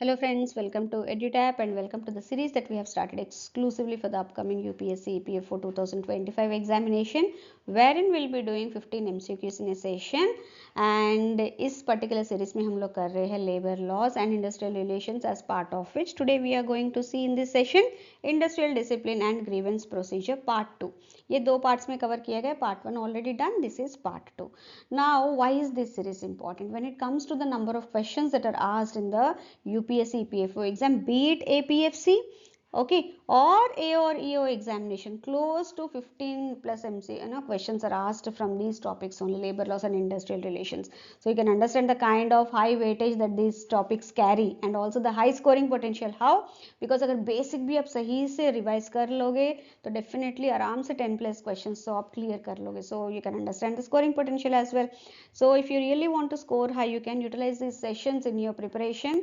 Hello friends, welcome to EduTap and welcome to the series that we have started exclusively for the upcoming UPSC EPFO 2025 examination, wherein we'll be doing 15 MCQs in a session. And इस particular series में हम लोग कर रहे हैं labor laws and industrial relations, as part of which today we are going to see in this session industrial discipline and grievance procedure part 2. ये दो parts में cover किया गया, part 1 already done, this is part 2. Now why is this series important? When it comes to the number of questions that are asked in the UPSC EPFO exam, be it APFC, okay, or A or EO examination, close to 15 plus MC questions are asked from these topics only, labor laws and industrial relations. So you can understand the kind of high weightage that these topics carry and also the high scoring potential. How? Because अगर basic भी आप सही से revise कर लोगे तो definitely आराम से 10 plus questions तो आप clear कर लोगे. So you can understand the scoring potential as well. So if you really want to score high, you can utilize these sessions in your preparation.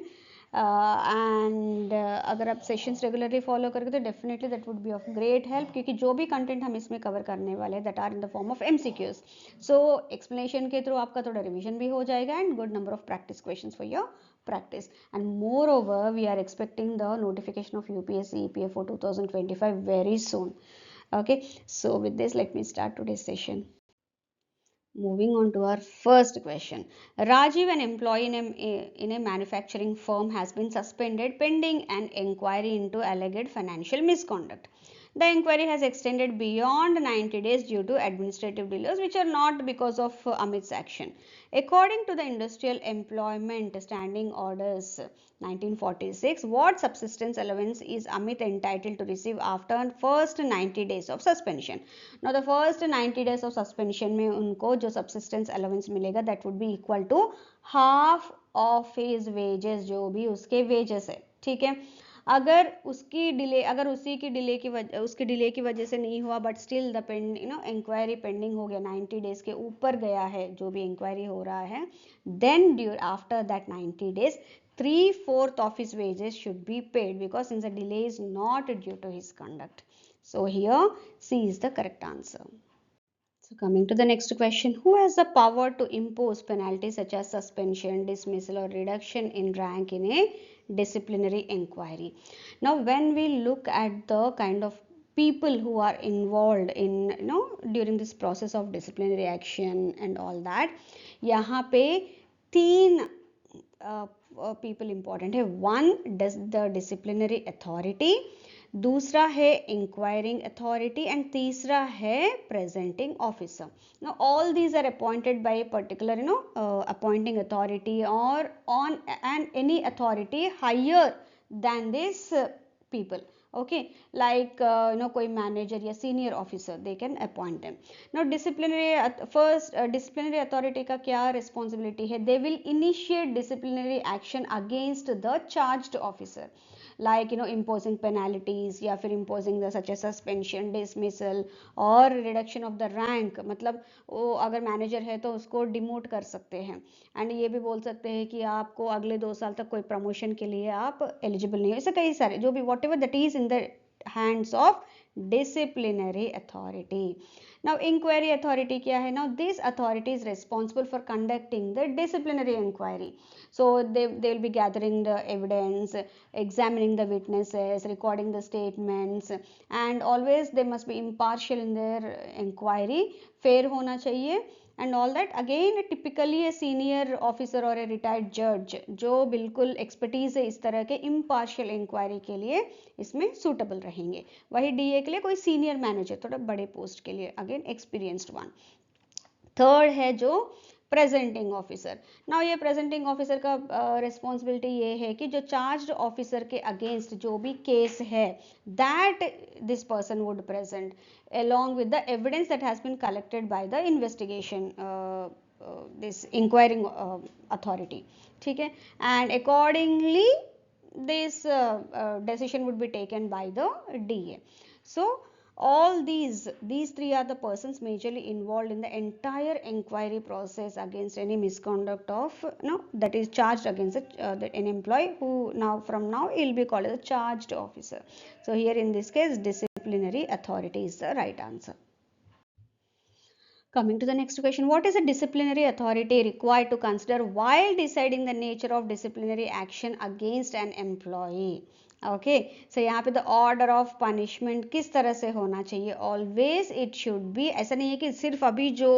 अगर आप सेशंस रेगुलरली फॉलो करोगे तो definitely that would be of great help, क्योंकि जो भी content हम इसमें cover करने वाले हैं that are in the form of MCQs. So explanation के थ्रू आपका थोड़ा रिवीजन भी हो जाएगा and good number of practice questions for your practice. And moreover, we are expecting the notification of UPSC EPFO 2025 very soon. Okay, so with this, let me start today's session. Moving on to our first question. Rajiv, an employee in a manufacturing firm, has been suspended pending an inquiry into alleged financial misconduct. The inquiry has extended beyond 90 days due to administrative delays, which are not because of Amit's action. According to the Industrial Employment Standing Orders 1946, what subsistence allowance is Amit entitled to receive after first 90 days of suspension? Now the first 90 days of suspension में उनको जो subsistence allowance मिलेगा that would be equal to half of his wages, जो भी उसके wages है, ठीक है. अगर उसकी डिले की वजह से नहीं हुआ but still the inquiry pending हो गया, 90 डेज के ऊपर गया है जो भी इंक्वायरी हो रहा है, then after that 90 days 3/4 of his wages should be paid, because since the delay is not due to his conduct. So here C is the correct answer. So coming to the next question, who has the power to impose penalties such as suspension, dismissal or reduction in rank in a disciplinary inquiry? Now when we look at the kind of people who are involved in during this process of disciplinary action and all that, यहाँ पे तीन people important है. One, does the disciplinary authority, दूसरा है enquiring authority and तीसरा है presenting officer. now all these are appointed by a particular appointing authority or on and any authority higher than this people. okay, like कोई manager या senior officer, they can appoint them. now disciplinary authority का क्या responsibility है? they will initiate disciplinary action against the charged officer, like imposing penalties या फिर imposing the such as suspension, dismissal और reduction of the rank. मतलब वो अगर manager है तो उसको डिमोट कर सकते हैं एंड ये भी बोल सकते हैं कि आपको अगले 2 साल तक कोई प्रमोशन के लिए आप एलिजिबल नहीं हो. ऐसे कई सारे जो भी what ever that is in the hands of disciplinary authority. now inquiry authority क्या है? now this authority is responsible for conducting the disciplinary inquiry. so they will be gathering the evidence, examining the witnesses, recording the statements, and always they must be impartial in their inquiry, fair होना चाहिए and all that. again typically a senior officer or a retired judge जो बिल्कुल expertise है इस तरह के impartial inquiry के लिए इसमें suitable रहेंगे. वही DA के लिए कोई senior manager थोड़ा बड़े post के लिए again experienced one. थर्ड है जो प्रेजेंटिंग ऑफिसर. नाउ ये प्रेजेंटिंग ऑफिसर का रिस्पॉन्सिबिलिटी ये है कि जो चार्ज्ड ऑफिसर के अगेंस्ट जो भी केस है that this person would present along with the evidence that has been collected by the investigation this inquiring authority. ठीक है, and accordingly this decision would be taken by the DA. so all these three are the persons majorly involved in the entire inquiry process against any misconduct of that is charged against an employee who from now will be called as a charged officer. so here in this case disciplinary authority is the right answer. Coming to the next question, what is a disciplinary authority required to consider while deciding the nature of disciplinary action against an employee? Okay so यहाँ पे the order of punishment किस तरह से होना चाहिए, always it should be, ऐसा नहीं है कि सिर्फ अभी जो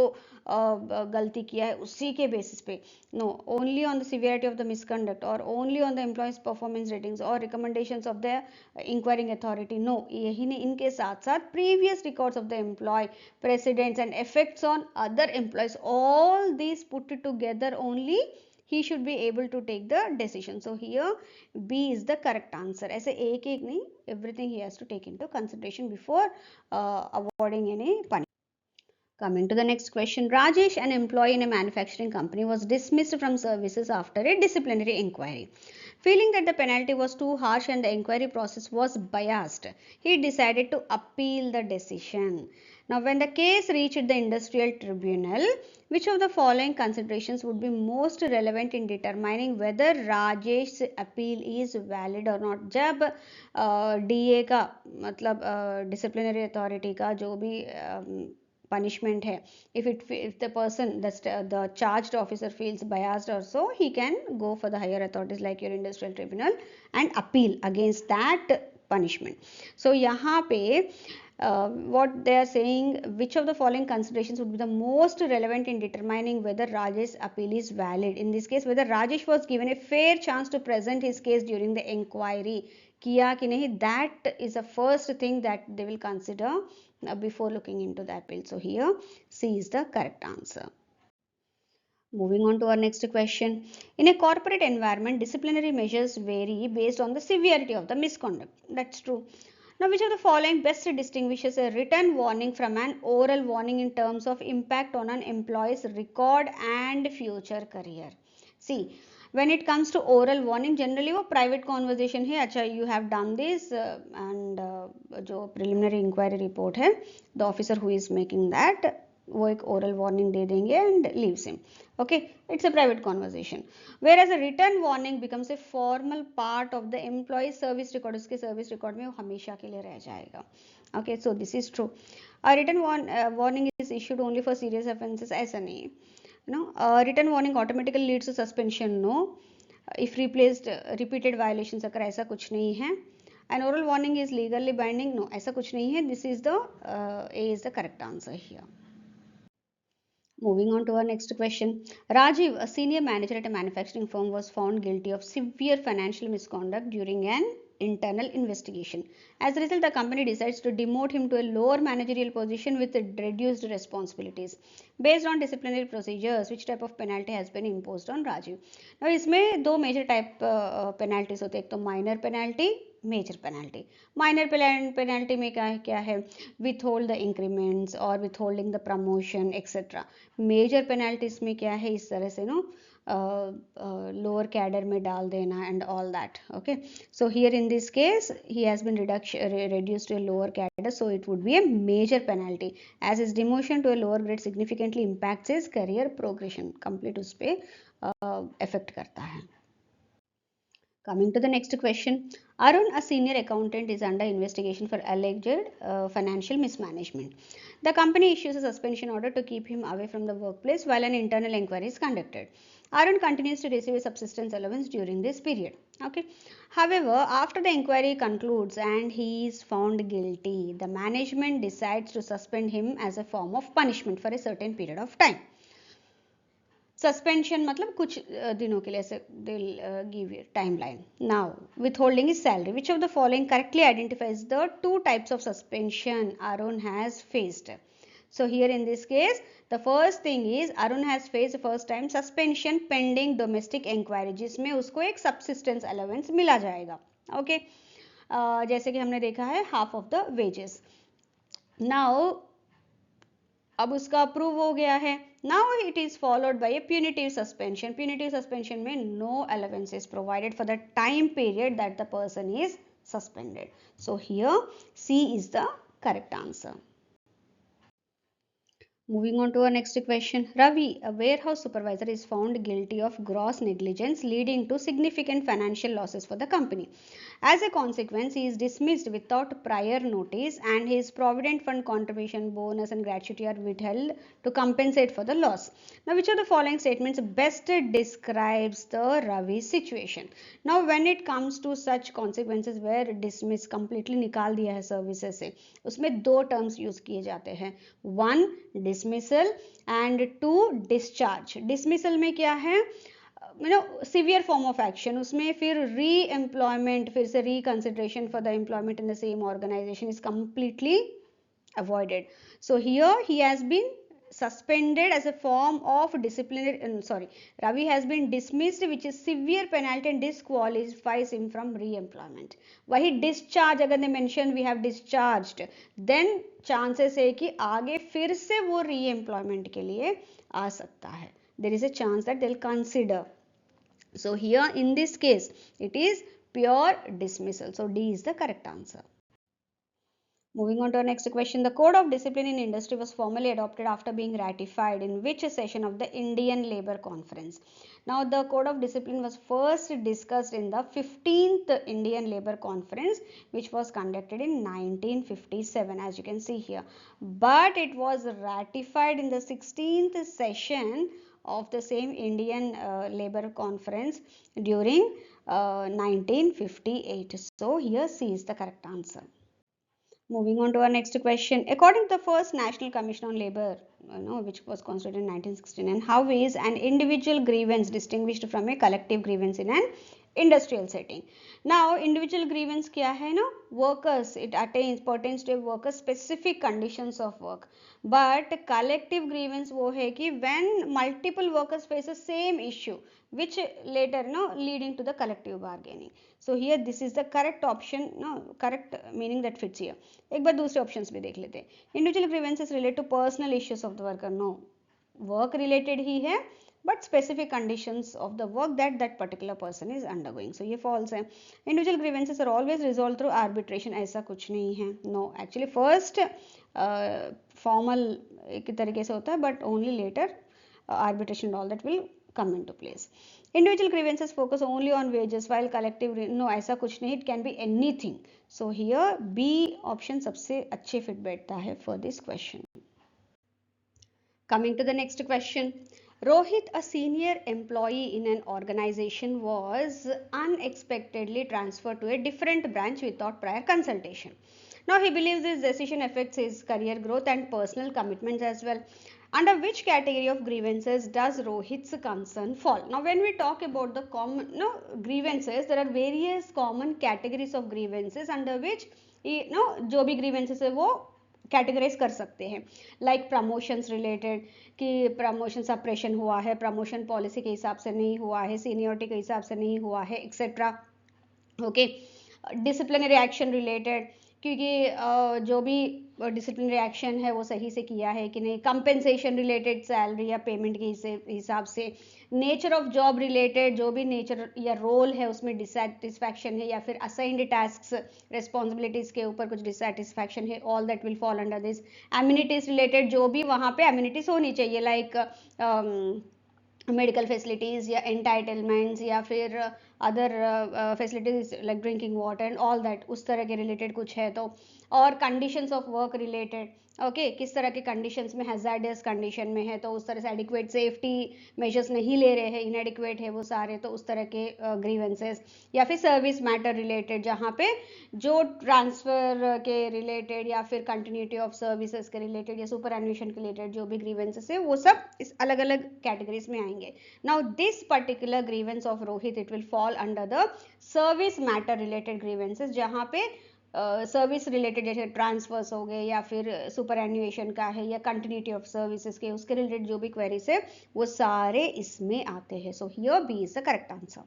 गलती किया है उसी के बेसिस पे, no, only on the severity of the misconduct or only on the employees performance ratings or recommendations of the inquiring authority, no, यही नहीं, इनके साथ साथ previous records of the employee, precedents and effects on other employees, all these put together only he should be able to take the decision. So here B is the correct answer. ऐसे एक एक नहीं, everything he has to take into consideration before awarding any punishment. Coming to the next question, Rajesh, an employee in a manufacturing company, was dismissed from services after a disciplinary inquiry. Feeling that the penalty was too harsh and the inquiry process was biased, he decided to appeal the decision. Now, when the case reached the industrial tribunal, which of the following considerations would be most relevant in determining whether Rajesh's appeal is valid or not? जब DA का मतलब disciplinary authority का जो भी punishment है, if the person, the charged officer feels biased or so, he can go for the higher authorities like your industrial tribunal and appeal against that punishment. So यहाँ पे what they are saying, which of the following considerations would be the most relevant in determining whether Rajesh's appeal is valid? In this case, whether Rajesh was given a fair chance to present his case during the inquiry, किया कि नहीं, that is the first thing that they will consider before looking into the appeal. So here C is the correct answer. Moving on to our next question. In a corporate environment, disciplinary measures vary based on the severity of the misconduct. That's true. Now, which of the following best distinguishes a written warning from an oral warning in terms of impact on an employee's record and future career? See, when it comes to oral warning, generally वो private conversation है, अच्छा you have done this and जो preliminary inquiry report है, the officer who is making that वो एक oral warning दे देंगे and leaves him. Okay, it's a private conversation. Whereas a written warning becomes a formal part of the employee service record. उसके service record में वो हमेशा के लिए रह जाएगा. Okay, so this is true. A written warning is issued only for serious offences. ऐसा नहीं है. No, written warning automatically leads to suspension. No, if repeated violations occur, ऐसा कुछ नहीं है. An oral warning is legally binding. No, ऐसा कुछ नहीं है. This is the A is the correct answer here. Moving on to our next question. Rajiv, a senior manager at a manufacturing firm, was found guilty of severe financial misconduct during an internal investigation. As a result, the company decides to demote him to a lower managerial position with reduced responsibilities. Based on disciplinary procedures, which type of penalty has been imposed on Rajiv? Now, इसमें दो major type penalties होते हैं, एक तो minor penalty, major penalty. Minor penalty में क्या है, with hold the increments और with holding the promotion etcetera. Major penalties में क्या है, इस तरह से नो लोअर कैडर में डाल देना and all that. Okay, so here in this case he has been reduced to a lower cadre, so it would be a major penalty as his demotion to a lower grade significantly impacts his career progression. complete उस पे effect करता है. Coming to the next question, Arun, a senior accountant, is under investigation for alleged financial mismanagement. The company issues a suspension order to keep him away from the workplace while an internal inquiry is conducted. Arun continues to receive a subsistence allowance during this period. Okay. However, after the inquiry concludes and he is found guilty, the management decides to suspend him as a form of punishment for a certain period of time. Suspension मतलब कुछ दिनों के लिए ऐसे they'll give you timeline. Now, withholding his salary. Which of the following correctly identifies the two types of suspension Arun has faced? So here in this case, the first thing is Arun has faced first time suspension pending domestic inquiry, जिसमें उसको एक subsistence allowance मिला जाएगा. Okay, जैसे कि हमने देखा है half of the wages. Now, अब उसका अप्रूव हो गया है. Now it is followed by a punitive suspension. Punitive suspension में no allowance is provided for the time period that the person is suspended. So here C is the correct answer. Moving on to our next question. Ravi, a warehouse supervisor, is found guilty of gross negligence leading to significant financial losses for the company. As a consequence, he is dismissed without prior notice and his provident fund contribution, bonus and gratuity are withheld to compensate for the loss. Now, which of the following statements best describes the Ravi situation? Now, when it comes to such consequences where dismiss completely निकाल दिया है services से, उसमें दो terms use किए जाते हैं. One, dismissal and two, discharge. Dismissal में क्या है, सिवियर फॉर्म ऑफ एक्शन, उसमें फिर री एम्प्लॉयमेंट, फिर से reconsideration for the employment in the same organisation is completely avoided. So here he has been suspended as a form of disciplinary, Ravi has been dismissed, which is severe penalty and disqualifies him from re-employment. वही discharge अगर ने mention we have discharged, then chances है कि आगे फिर से वो re-employment के लिए आ सकता है. There is a chance that they'll consider. So here in this case it is pure dismissal. So D is the correct answer. Moving on to our next question. The Code of Discipline in Industry was formally adopted after being ratified in which session of the Indian Labour Conference? Now, the Code of Discipline was first discussed in the 15th Indian Labour Conference, which was conducted in 1957, as you can see here. But it was ratified in the 16th session of the same Indian Labour Conference during 1958. So, here C is the correct answer. Moving on to our next question. According to the first National Commission on Labour, which was constituted in 1969, how is an individual grievance distinguished from a collective grievance in an industrial setting? Now, individual grievance क्या है ना? Workers, it pertains to a worker's specific conditions of work. But collective grievance वो है कि when multiple workers face the same issue, which later leading to the collective bargaining. So here this is the correct option, correct meaning that fits here. एक बार दूसरे options भी देख लेते हैं. Individual grievances relate to personal issues of the worker. No, work related ही है but specific conditions of the work that particular person is undergoing. So ये false है. Individual grievances are always resolve through arbitration. ऐसा कुछ नहीं है. No, actually first formal एक तरीके से होता है but only later arbitration and all that will come into place. Individual grievances focus only on wages while collective, no, ऐसा कुछ नहीं. It can be anything. So here B option सबसे अच्छे fit बैठता है for this question. Coming to the next question. Rohit, a senior employee in an organization, was unexpectedly transferred to a different branch without prior consultation. Now he believes this decision affects his career growth and personal commitments as well. Under which category of grievances does Rohit's concern fall? Now, when we talk about the common grievances, there are various common categories of grievances under which जो भी grievances है वो categorise कर सकते हैं. Like promotions related कि promotion suppression हुआ है, प्रमोशन पॉलिसी के हिसाब से नहीं हुआ है, सीनियरिटी के हिसाब से नहीं हुआ है, etcetera. Okay. Disciplinary action related क्योंकि जो भी डिसिप्लिनरी एक्शन है वो सही से किया है कि नहीं. कंपेंसेशन रिलेटेड सैलरी या पेमेंट के हिसाब से. नेचर ऑफ जॉब रिलेटेड जो भी नेचर या रोल है उसमें डिससेटिस्फैक्शन है या फिर असाइंड टास्क्स रिस्पॉन्सिबिलिटीज के ऊपर कुछ डिससेटिस्फैक्शन है, all that will fall under this. Amenities related जो भी वहाँ पे एम्यूनिटीज होनी चाहिए लाइक मेडिकल फैसिलिटीज़ या एंटाइटलमेंट्स या फिर other facilities like drinking water and all that, उस तरह के रिलेटेड कुछ है तो. और conditions of work related, okay, किस तरह के कंडीशंस में, हैजार्डियस कंडीशन में है तो उस तरह से एडिक्वेट सेफ्टी मेजर्स नहीं ले रहे हैं, इनएडिक्वेट है वो सारे, तो उस तरह के ग्रीवेंसेस. या फिर सर्विस मैटर रिलेटेड जहाँ पे जो ट्रांसफ़र के रिलेटेड या फिर कंटिन्यूटी ऑफ सर्विसेज के रिलेटेड या सुपर एन्यूएशन के रिलेटेड जो भी ग्रीवेंसेस है वो सब इस अलग अलग कैटेगरीज में आएंगे. Now this particular grievance of Rohit it will fall under the service matter related grievances जहाँ पे सर्विस रिलेटेड जैसे ट्रांसफर्स हो गए या फिर सुपर एन्यूएशन का है या कंटिन्यूटी ऑफ सर्विसेज के उसके रिलेटेड जो भी क्वेरीज है वो सारे इसमें आते हैं. So here B is the correct answer.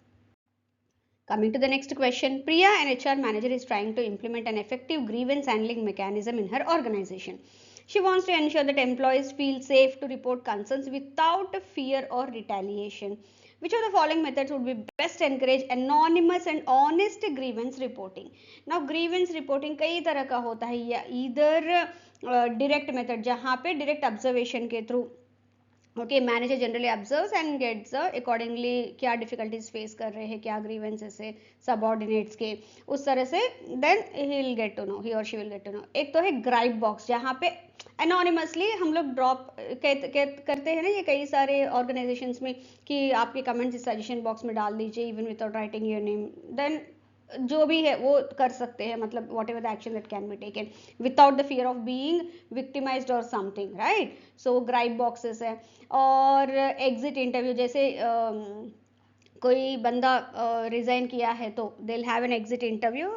Coming to the next question. Priya, an HR manager, is trying to implement an effective grievance handling mechanism in her organization. She wants to ensure that employees feel safe to report concerns without fear or retaliation. Which of the following methods would be best encourage anonymous and honest grievance reporting? Now grievance reporting कई तरह का होता है. या either direct method, जहाँ पे direct observation के through okay manager generally observes and gets accordingly क्या डिफिकल्टीज फेस कर रहे हैं, क्या ग्रीवेंसेस है सबऑर्डिनेट्स के, उस तरह से then he will get to know, he or she will get to know. एक तो है ग्राइप बॉक्स, जहाँ पे एनोनिमसली हम लोग ड्रॉप करते हैं ना ये कई सारे ऑर्गेनाइजेशंस में कि आपके कमेंट्स इस सजेशन बॉक्स में डाल दीजिए even without writing your name, then जो भी है वो कर सकते हैं, मतलब what ever the action that can be taken without the fear of being victimised और something, right. So gripe boxes है। और एग्जिट इंटरव्यू, जैसे कोई बंदा रिजाइन किया है तो they will have an exit interview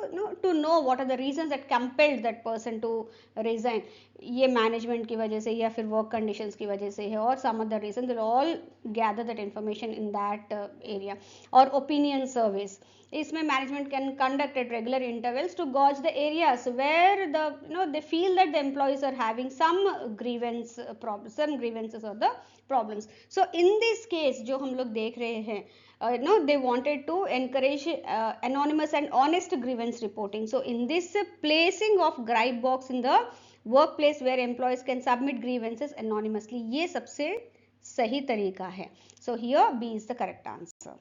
to know what are the reasons that compelled that person to resign, ये मैनेजमेंट की वजह से या फिर वर्क कंडीशंस की वजह से है और some other reason, they will all gather that information in that area. और ओपिनियन सर्विस, इसमें management can conduct at regular intervals to gauge the areas where the they feel that the employees are having some grievance problem, some grievances or the problems. So in this case जो हम लोग देख रहे हैं, they wanted to encourage anonymous and honest grievance reporting. So in this placing of gripe box in the workplace where employees can submit grievances anonymously, ये सबसे सही तरीका है. So here B is the correct answer.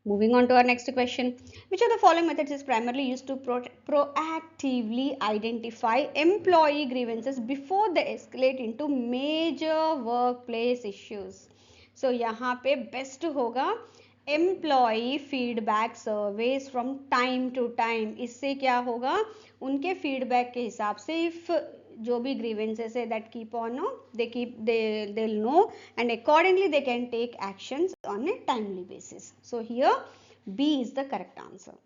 Moving on to our next question. Which of the following methods is primarily used to proactively identify employee grievances before they escalate into major workplace issues? So यहाँ पे best होगा employee feedback surveys from time to time. इससे क्या होगा, उनके feedback के हिसाब से इफ जो भी ग्रीवेंसेस है that keep on know they will know and accordingly they can take actions on a timely basis. So here B is the correct answer.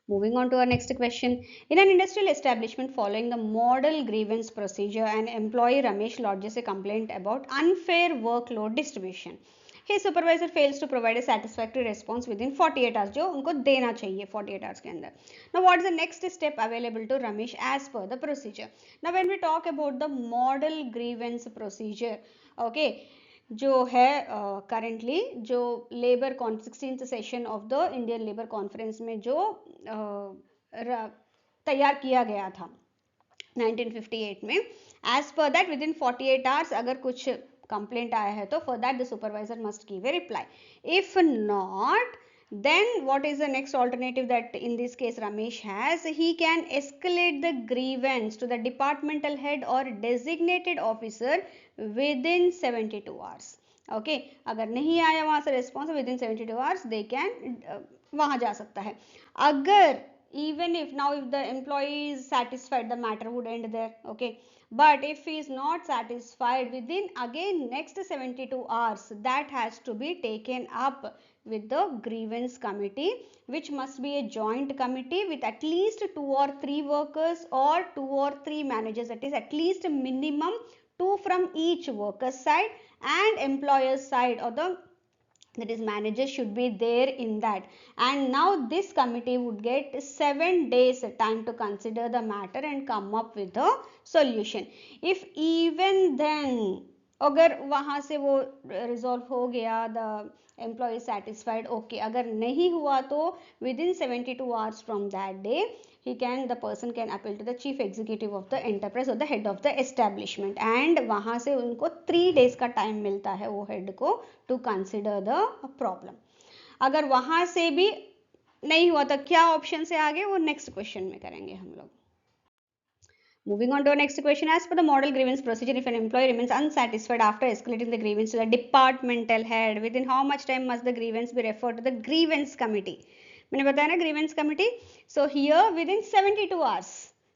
Moving on to our next question. In an industrial establishment following the model grievance procedure, an employee Ramesh lodges a complaint about unfair workload distribution. His supervisor fails to provide a satisfactory response within 48 hours, जो उनको देना चाहिए 48 hours के अंदर. Now what is the next step available to Ramesh as per the procedure? Now when we talk about the model grievance procedure, okay, जो है currently जो labour 16th session of the Indian labour conference में जो तैयार किया गया था 1958 में, as per that with in 48 hours अगर कुछ कंप्लेंट आया है तो for that the supervisor must give a reply. If not, then what is the next alternative that in this case Ramesh has? He can escalate the grievance to the departmental head or designated officer within 72 hours. Okay, अगर नहीं आया वहां से response within 72 hours they can वहां जा सकता है. अगर even if now if the employee is satisfied, the matter would end there. Okay, but if he is not satisfied within again next 72 hours, that has to be taken up with the grievance committee, which must be a joint committee with at least 2 or 3 workers or 2 or 3 managers, that is at least minimum 2 from each worker's side and employer's side, or the that is managers should be there in that. And now this committee would get 7 days time to consider the matter and come up with a solution. If even then अगर वहां से वो resolve हो गया, the employ satisfied, okay, अगर नहीं हुआ तो with in 72 hours from that day the person can appeal to the chief executive of the enterprise or the head of the establishment, and वहां से उनको 3 days का टाइम मिलता है वो हेड को to consider the problem. अगर वहां से भी नहीं हुआ तो क्या ऑप्शन से आगे वो नेक्स्ट क्वेश्चन में करेंगे हम लोग. Moving on to our next question. As per the model grievance procedure, if an employee remains unsatisfied after escalating the grievance to the departmental head, within how much time must the grievance be referred to the grievance committee? मैंने बताया ना grievance committee. So here within 72 hours.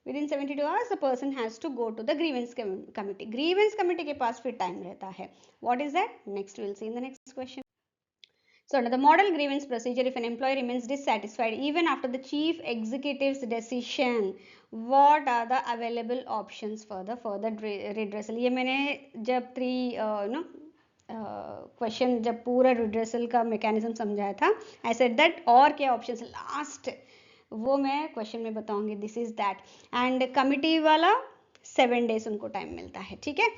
Within 72 hours, the person has to go to the grievance committee. Grievance committee के पास फिर time रहता है. What is that? Next we will see in the next question. So under the model grievance procedure, if an employee remains dissatisfied even after the chief executive's decision, what are the available options for the further redressal? ये मैंने जब question जब पूरा redressal का mechanism समझाया था, I said that और क्या ऑप्शंस लास्ट वो मैं क्वेश्चन में बताऊंगी. This is that. And committee वाला 7 days उनको टाइम मिलता है. ठीक है.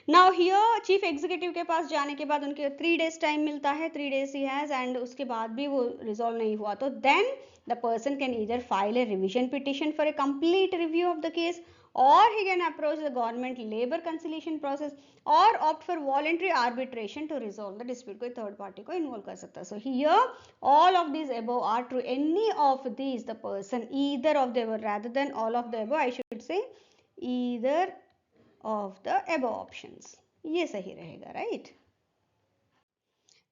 नाउ हियर चीफ एग्जीक्यूटिव के पास जाने के बाद उनके 3 days टाइम मिलता है, 3 days ही हैज, एंड उसके बाद भी वो रिजॉल्व नहीं हुआ तो then the person can either file a revision petition for a complete review of the case, or he can approach the government labor conciliation process or opt for voluntary arbitration to resolve the dispute. कोई third party को involve कर सकता है. So here all of these above are true. Any of these the person, either of the above, rather than all of the above I should say either of the above options. ये सही रहेगा, right?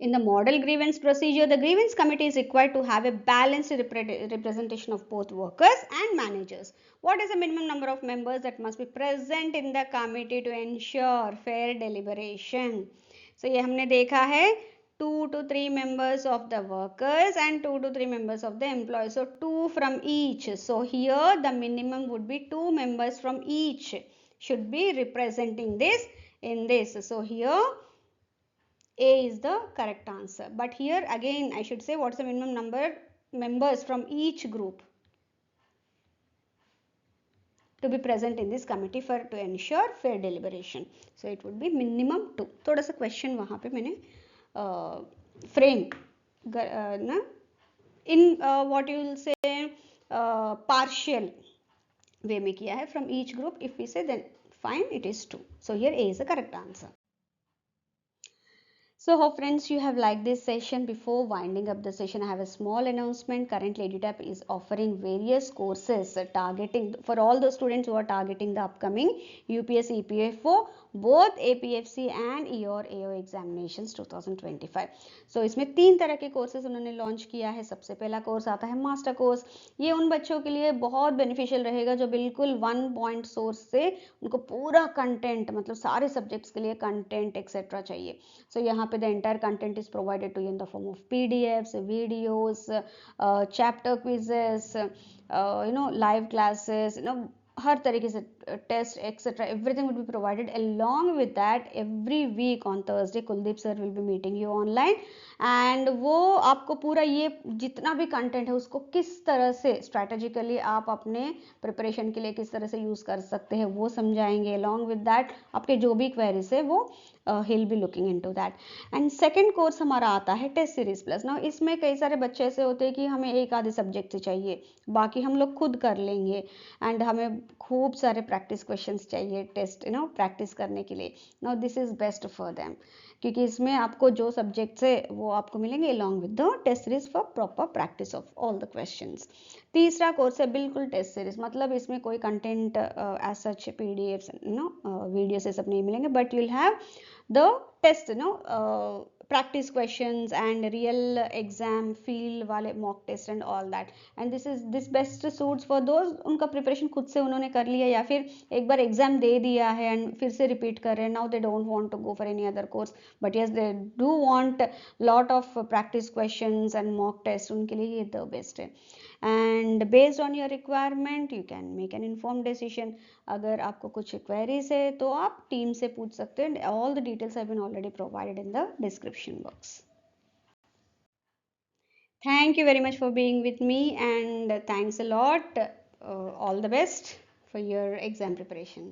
In the model grievance procedure, the grievance committee is required to have a balanced representation of both workers and managers. What is the minimum number of members that must be present in the committee to ensure fair deliberation? So ये हमने देखा है 2 to 3 members of the workers and 2 to 3 members of the employees. So 2 from each. So here the minimum would be 2 members from each should be representing this in this. So here A is the correct answer. But here again I should say what's the minimum number members from each group to be present in this committee for to ensure fair deliberation. So it would be minimum 2. थोड़ा सा question वहाँ पे मैंने frame ना in what you will say partial way में किया है from each group. If we say then fine, it is 2. So here A is the correct answer. So hope friends you have liked this session. Before winding up the session, I have a small announcement. Currently EduTap is offering various courses targeting for all the students who are targeting the upcoming UPSC EPFO, both APFC and EO और AO examinations 2025. So इसमें 3 तरह के courses उन्होंने launch किया है. सबसे पहला course आता है master course. ये उन बच्चों के लिए बहुत beneficial रहेगा जो बिल्कुल 1 point source से उनको पूरा content मतलब सारे subjects के लिए content etc चाहिए. So यहाँ पे the entire content is provided to you in the form of PDFs, videos, chapter quizzes, live classes, हर तरीके से test etcetera everything would be provided. Along with that every week on Thursday Kuldeep sir will be meeting you online and वो आपको पूरा ये जितना भी content है उसको किस तरह से स्ट्रैटेजिकली आप अपने प्रिपरेशन के लिए किस तरह से यूज़ कर सकते हैं वो समझाएंगे. अलॉन्ग विद दैट आपके जो भी क्वेरीज है वो he'll be looking into that. And second course हमारा आता है टेस्ट सीरीज प्लस. ना इसमें कई सारे बच्चे ऐसे होते हैं कि हमें एक आधे सब्जेक्ट से चाहिए, बाकी हम लोग खुद कर लेंगे एंड हमें खूब सारे प्रैक्टिस क्वेश्चंस चाहिए टेस्ट प्रैक्टिस करने के लिए. Now this is best for them क्योंकि इसमें आपको जो सब्जेक्ट्स है वो आपको मिलेंगे along with the test series for proper practice of all the questions. तीसरा कोर्स है बिल्कुल टेस्ट सीरीज, मतलब इसमें कोई content as such PDF video से सब नहीं मिलेंगे, but you will have the test practice questions and real exam feel वाले mock test and all that. and this best suits for those उनका preparation खुद से उन्होंने कर लिया या फिर एक बार एग्जाम दे दिया है एंड फिर से रिपीट कर रहे हैं. now they don't want to go for any other course but yes they do want lot of practice questions and mock test. उनके लिए ये the best है and based on your requirement you can make an informed decision. अगर आपको कुछ queries है तो आप टीम से पूछ सकते हैं. all the details have been already provided in the description box. Thank you very much for being with me and thanks a lot. All the best for your exam preparation.